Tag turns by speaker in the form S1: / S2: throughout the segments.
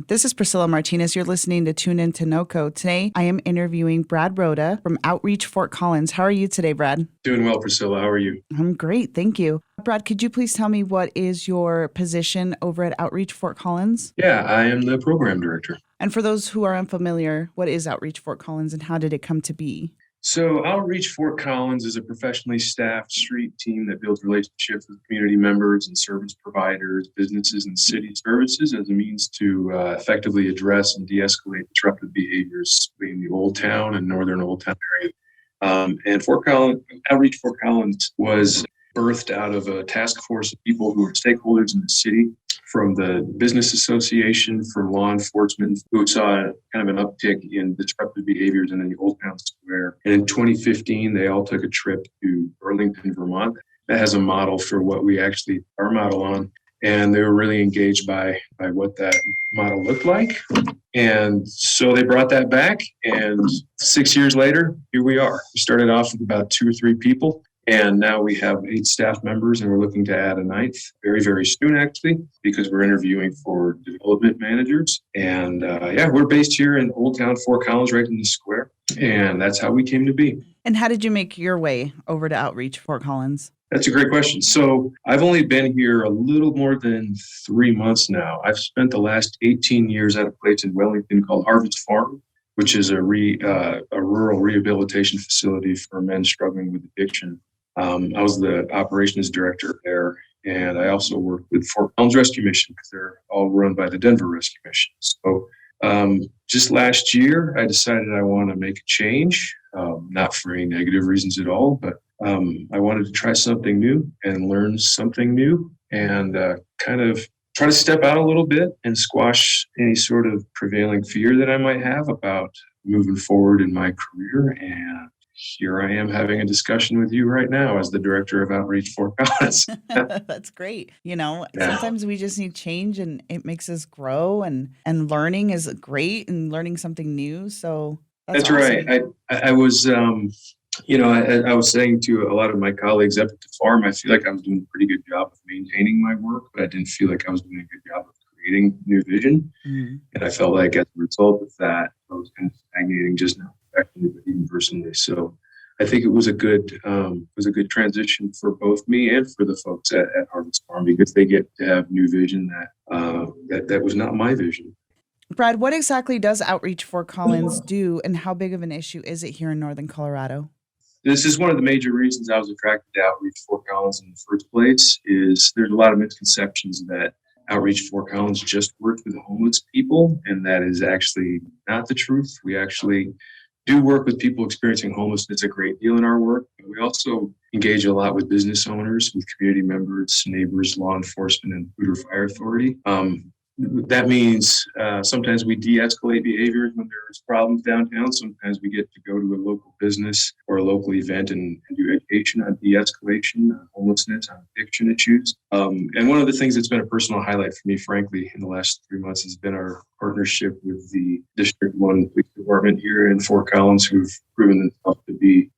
S1: This is Priscilla Martinez. You're listening to Tune In to NoCo. Today, I am interviewing Brad Rhoda from Outreach Fort Collins. How are you today, Brad?
S2: Doing well, Priscilla. How are you?
S1: I'm great. Thank you. Brad, could you please tell me what is your position over at Outreach Fort Collins?
S2: Yeah, I am the program director.
S1: And for those who are unfamiliar, what is Outreach Fort Collins and how did it come to be?
S2: So Outreach Fort Collins is a professionally staffed street team that builds relationships with community members and service providers, businesses, and city services as a means to effectively address and de-escalate disruptive behaviors in the Old Town and Northern Old Town area. Outreach Fort Collins was birthed out of a task force of people who were stakeholders in the city, from the business association, from law enforcement, who saw kind of an uptick in disruptive behaviors in the Old Town Square. And in 2015, they all took a trip to Burlington, Vermont. That has a model for what we actually our model on. And they were really engaged by what that model looked like. And so they brought that back. And 6 years later, here we are. We started off with about 2 or 3 people. And now we have 8 staff members, and we're looking to add a 9th very, very soon, actually, because we're interviewing for development managers. And we're based here in Old Town Fort Collins, right in the square. And that's how we came to be.
S1: And how did you make your way over to Outreach Fort Collins?
S2: That's a great question. So I've only been here a little more than 3 months now. I've spent the last 18 years at a place in Wellington called Harvest Farm, which is a rural rehabilitation facility for men struggling with addiction. I was the operations director there, and I also worked with Fort Collins Rescue Mission because they're all run by the Denver Rescue Mission. So just last year, I decided I want to make a change, not for any negative reasons at all, but I wanted to try something new and learn something new and kind of try to step out a little bit and squash any sort of prevailing fear that I might have about moving forward in my career. And here I am having a discussion with you right now as the director of Outreach Fort Collins.
S1: That's great. Sometimes we just need change and it makes us grow, and learning is great, and learning something new. So that's awesome.
S2: Right. I was, I was saying to a lot of my colleagues up at the farm, I feel like I was doing a pretty good job of maintaining my work, but I didn't feel like I was doing a good job of creating new vision. Mm-hmm. And I felt like as a result of that, I was kind of stagnating just now. But even personally. So I think it was a good transition for both me and for the folks at Harvest Farm, because they get to have new vision that was not my vision.
S1: Brad, what exactly does Outreach Fort Collins do, and how big of an issue is it here in Northern Colorado?
S2: This is one of the major reasons I was attracted to Outreach Fort Collins in the first place. Is there's a lot of misconceptions that Outreach Fort Collins just works with homeless people, and that is actually not the truth. We actually do work with people experiencing homelessness a great deal in our work. But we also engage a lot with business owners, with community members, neighbors, law enforcement, and food or fire authority. That means sometimes we de-escalate behaviors when there's problems downtown. Sometimes we get to go to a local business or a local event and do education on de-escalation, on homelessness, on addiction issues. And one of the things that's been a personal highlight for me, frankly, in the last 3 months has been our partnership with the District 1 Police Department here in Fort Collins, who've proven themselves to be,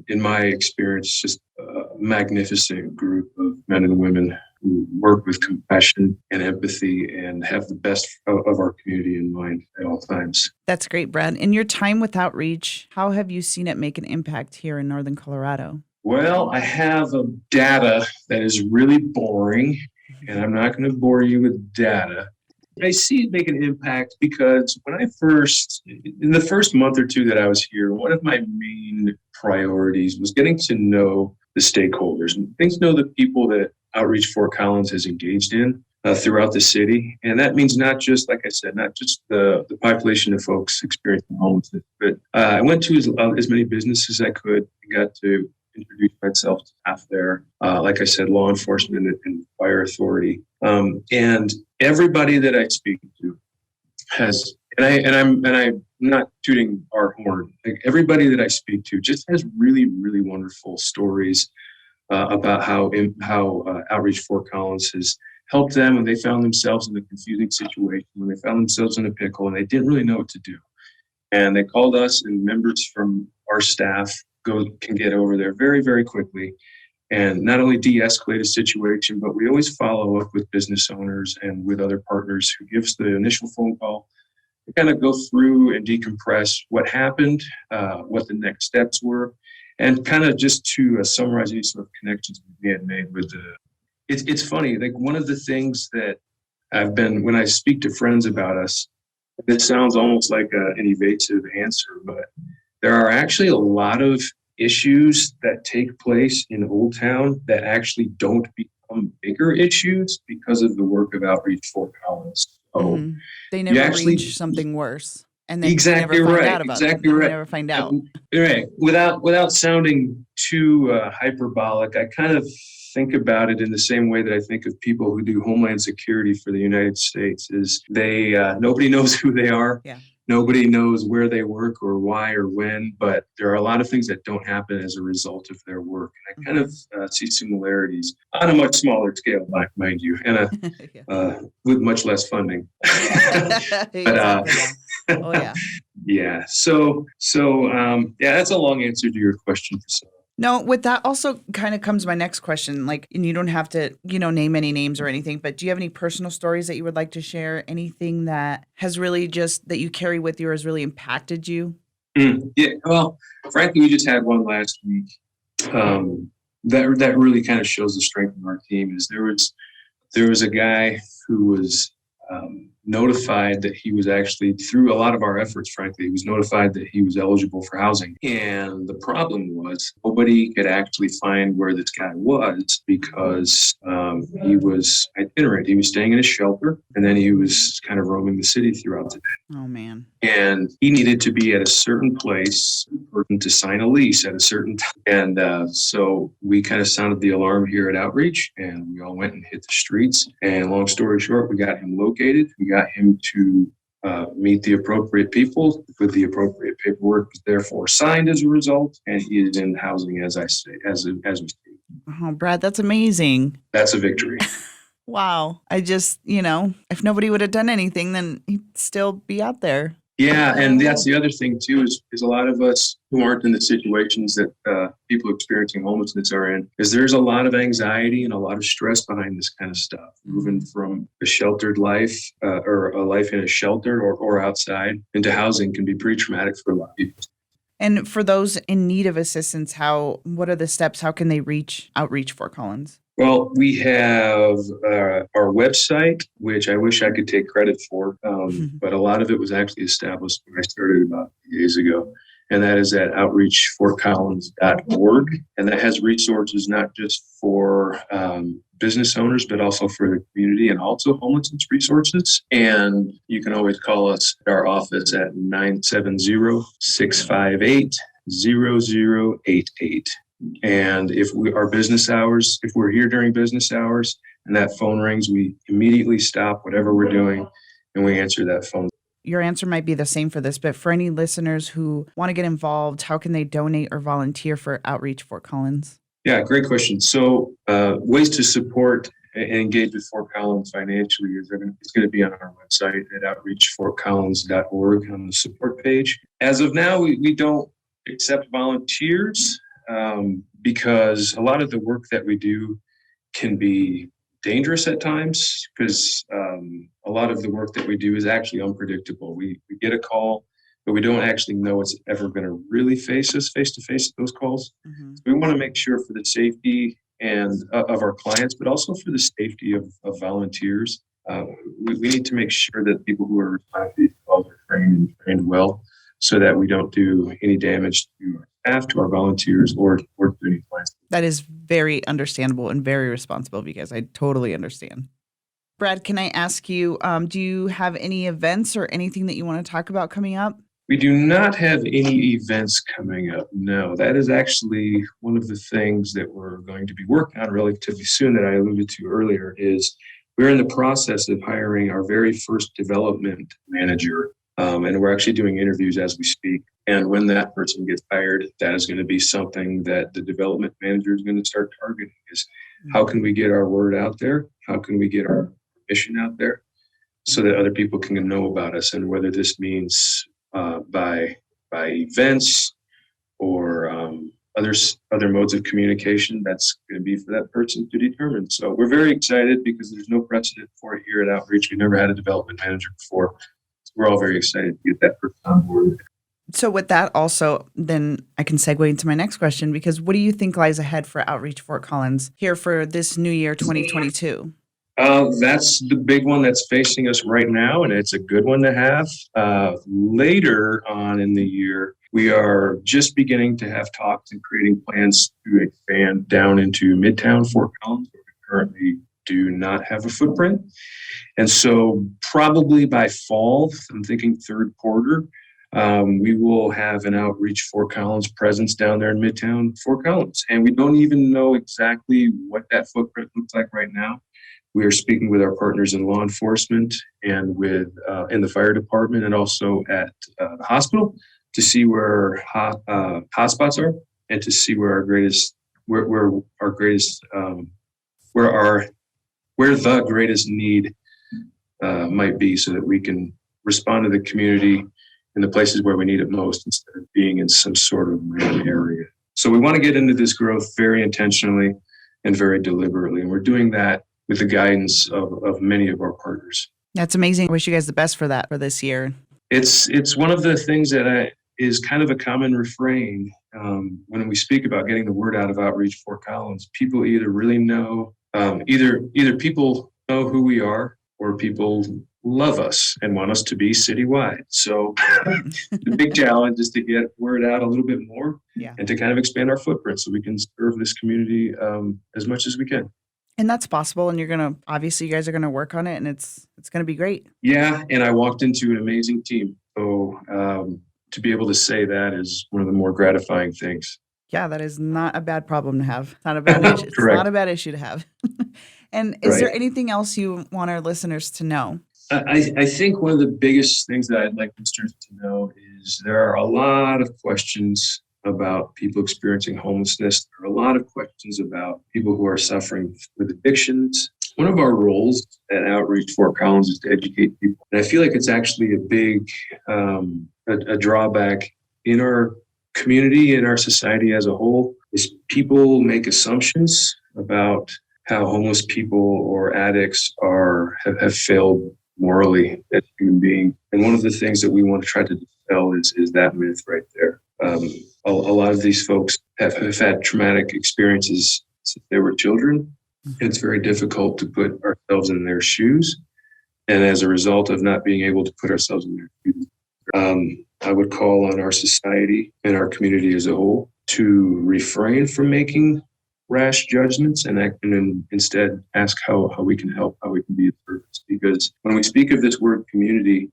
S2: in my experience, just a magnificent group of men and women who work with compassion and empathy and have the best of our community in mind at all times.
S1: That's great, Brad. In your time with Outreach, how have you seen it make an impact here in Northern Colorado?
S2: Well, I have a data that is really boring, and I'm not going to bore you with data. I see it make an impact because in the first month or two that I was here, one of my main priorities was getting to know the stakeholders and getting to know the people that Outreach Fort Collins has engaged in throughout the city. And that means not just, like I said, not just the population of folks experiencing homelessness, but I went to as many businesses as I could and got to introduce myself to staff there. Like I said, law enforcement and fire authority. And everybody that I speak to has, and I'm not tooting our horn. Like everybody that I speak to just has really, really wonderful stories about how Outreach Fort Collins has helped them when they found themselves in a confusing situation, when they found themselves in a pickle and they didn't really know what to do. And they called us, and members from our staff can get over there very, very quickly and not only de-escalate a situation, but we always follow up with business owners and with other partners who gives the initial phone call. We kind of go through and decompress what happened, what the next steps were, and kind of just to summarize any sort of connections we had made with the. It's funny, like one of the things that when I speak to friends about us, it sounds almost like an evasive answer, but there are actually a lot of issues that take place in Old Town that actually don't become bigger issues because of the work of Outreach Fort Collins. So
S1: they never reach something worse, and then
S2: exactly
S1: we never find
S2: right,
S1: out about
S2: exactly
S1: them.
S2: right.
S1: We never find out.
S2: Right. Without sounding too hyperbolic, I kind of think about it in the same way that I think of people who do homeland security for the United States. Is they nobody knows who they are.
S1: Yeah.
S2: Nobody knows where they work or why or when, but there are a lot of things that don't happen as a result of their work. And I kind of see similarities on a much smaller scale, mind you, and with much less funding.
S1: Exactly. Oh yeah.
S2: Yeah. So that's a long answer to your question, Priscilla.
S1: No, with that also kind of comes my next question. Like, and you don't have to, name any names or anything, but do you have any personal stories that you would like to share? Anything that has really that you carry with you or has really impacted you?
S2: Yeah. Well, frankly, we just had one last week. That really kind of shows the strength of our team. Is there was a guy who was notified that he was actually, through a lot of our efforts, frankly, he was notified that he was eligible for housing. And the problem was nobody could actually find where this guy was because he was itinerant. He was staying in a shelter, and then he was kind of roaming the city throughout the day.
S1: Oh, man.
S2: And he needed to be at a certain place to sign a lease at a certain time. And so we kind of sounded the alarm here at Outreach, and we all went and hit the streets. And long story short, we got him located. We got him to meet the appropriate people with the appropriate paperwork, therefore signed as a result, and he is in housing as we speak.
S1: Oh, Brad, that's amazing.
S2: That's a victory.
S1: Wow. I just, if nobody would have done anything, then he'd still be out there.
S2: Yeah, and that's the other thing too is a lot of us who aren't in the situations that people experiencing homelessness are in, is there's a lot of anxiety and a lot of stress behind this kind of stuff. Moving from a sheltered life or a life in a shelter or outside into housing can be pretty traumatic for a lot of people.
S1: And for those in need of assistance, what are the steps? How can they reach Outreach Fort Collins?
S2: Well, we have our website, which I wish I could take credit for, but a lot of it was actually established when I started about 2 years ago. And that is at ftcollins.youtube. And that has resources not just for business owners, but also for the community and also homelessness resources. And you can always call us at our office at 970-658-0088. And if we're here during business hours and that phone rings, we immediately stop whatever we're doing and we answer that phone.
S1: Your answer might be the same for this, but for any listeners who want to get involved, how can they donate or volunteer for Outreach Fort Collins?
S2: Yeah, great question. So ways to support and engage with Fort Collins financially it's going to be on our website at outreachfortcollins.org on the support page. As of now, we don't accept volunteers. Because a lot of the work that we do can be dangerous at times because a lot of the work that we do is actually unpredictable. We get a call, but we don't actually know it's ever going to really face us face-to-face at those calls. Mm-hmm. So we want to make sure for the safety and of our clients, but also for the safety of volunteers. We need to make sure that people who are responding to these calls are trained well so that we don't do any damage to our staff, to our volunteers, or to any clients.
S1: That is very understandable and very responsible of you guys. I totally understand. Brad, can I ask you, do you have any events or anything that you want to talk about coming up?
S2: We do not have any events coming up, no. That is actually one of the things that we're going to be working on relatively soon that I alluded to earlier is we're in the process of hiring our very first development manager. And we're actually doing interviews as we speak. And when that person gets hired, that is going to be something that the development manager is going to start targeting is how can we get our word out there? How can we get our mission out there so that other people can know about us? And whether this means by events or other modes of communication, that's going to be for that person to determine. So we're very excited because there's no precedent for it here at Outreach. We never had a development manager before. So we're all very excited to get that person on board.
S1: So with that also, then I can segue into my next question, because what do you think lies ahead for Outreach Fort Collins here for this new year, 2022?
S2: That's the big one that's facing us right now, and it's a good one to have. Later on in the year, we are just beginning to have talks and creating plans to expand down into Midtown Fort Collins, where we currently do not have a footprint. And so probably by fall, I'm thinking third quarter, we will have an Outreach Fort Collins presence down there in Midtown Fort Collins. And we don't even know exactly what that footprint looks like right now. We are speaking with our partners in law enforcement and with in the fire department and also at the hospital to see where hotspots are and to see where the greatest need might be, so that we can respond to the community in the places where we need it most instead of being in some sort of random area. So we want to get into this growth very intentionally and very deliberately, and we're doing that with the guidance of many of our partners.
S1: That's amazing. I wish you guys the best for that for this year.
S2: It's one of the things that is kind of a common refrain when we speak about getting the word out of Outreach Fort Collins. People either really know, either people know who we are, or people love us and want us to be citywide. So the big challenge is to get word out a little bit more and to kind of expand our footprint so we can serve this community as much as we can.
S1: And that's possible. And obviously you guys are going to work on it, and it's going to be great.
S2: Yeah. And I walked into an amazing team. So to be able to say that is one of the more gratifying things.
S1: Yeah, that is not a bad problem to have. Not a bad issue. It's not a bad issue to have. And is there anything else you want our listeners to know?
S2: I think one of the biggest things that I'd like listeners to know is there are a lot of questions about people experiencing homelessness. There are a lot of questions about people who are suffering with addictions. One of our roles at Outreach Fort Collins is to educate people. And I feel like it's actually a big a drawback in our community, in our society as a whole, is people make assumptions about how homeless people or addicts have failed morally as human beings. And one of the things that we want to try to dispel is that myth right there. A lot of these folks have had traumatic experiences since they were children. And it's very difficult to put ourselves in their shoes. And as a result of not being able to put ourselves in their shoes, I would call on our society and our community as a whole to refrain from making rash judgments and instead ask how we can help, how we can be of service. Because when we speak of this word community,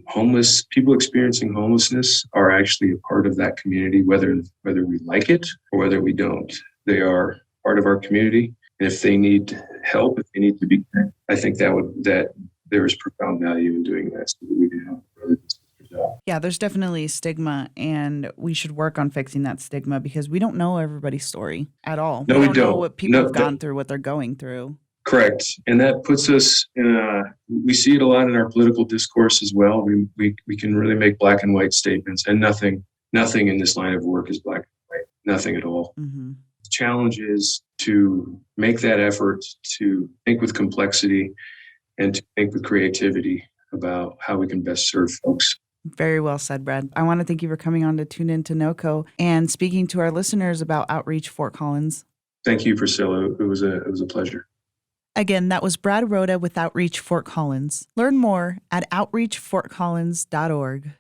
S2: homeless people experiencing homelessness are actually a part of that community, whether we like it or whether we don't. They are part of our community, and if they need help, if they need to be connected, I think that there is profound value in doing that, so that we can help brothers and sisters out.
S1: Yeah, there's definitely stigma, and we should work on fixing that stigma because we don't know everybody's story at all.
S2: No, we don't
S1: know what people have gone through, what they're going through.
S2: Correct. And that puts us we see it a lot in our political discourse as well. We can really make black and white statements, and nothing in this line of work is black and white, nothing at all. Mm-hmm. The challenge is to make that effort to think with complexity and to think with creativity about how we can best serve folks.
S1: Very well said, Brad. I want to thank you for coming on to Tune In to NoCo and speaking to our listeners about Outreach Fort Collins.
S2: Thank you, Priscilla. It was a pleasure.
S1: Again, that was Brad Rhoda with Outreach Fort Collins. Learn more at outreachfortcollins.org.